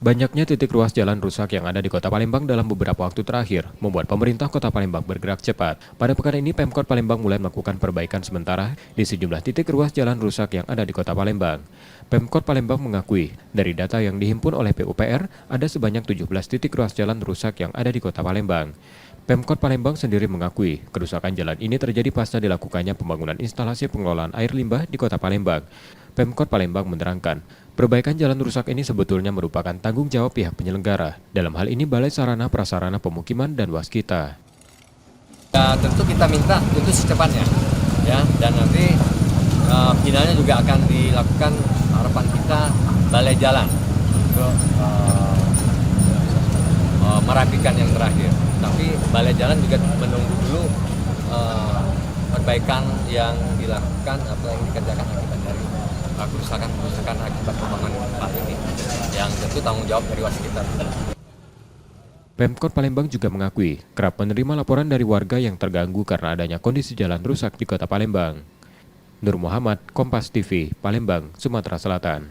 Banyaknya titik ruas jalan rusak yang ada di Kota Palembang dalam beberapa waktu terakhir membuat pemerintah Kota Palembang bergerak cepat. Pada pekan ini, Pemkot Palembang mulai melakukan perbaikan sementara di sejumlah titik ruas jalan rusak yang ada di Kota Palembang. Pemkot Palembang mengakui, dari data yang dihimpun oleh PUPR, ada sebanyak 17 titik ruas jalan rusak yang ada di Kota Palembang. Pemkot Palembang sendiri mengakui, kerusakan jalan ini terjadi pasca dilakukannya pembangunan instalasi pengelolaan air limbah di Kota Palembang. Pemkot Palembang menerangkan, perbaikan jalan rusak ini sebetulnya merupakan tanggung jawab pihak penyelenggara. Dalam hal ini Balai Sarana Prasarana Pemukiman dan Waskita. Ya, tentu kita minta itu secepatnya, ya, dan nanti finalnya juga akan dilakukan harapan kita balai jalan untuk merapikan yang terakhir. Tapi balai jalan juga menunggu dulu perbaikan yang dilakukan atau yang dikerjakan akibat dari kerusakan akibat pembangunan tempat ini, yang tentu tanggung jawab dari waskita. Pemkot Palembang juga mengakui kerap menerima laporan dari warga yang terganggu karena adanya kondisi jalan rusak di Kota Palembang. Nur Muhammad, Kompas TV, Palembang, Sumatera Selatan.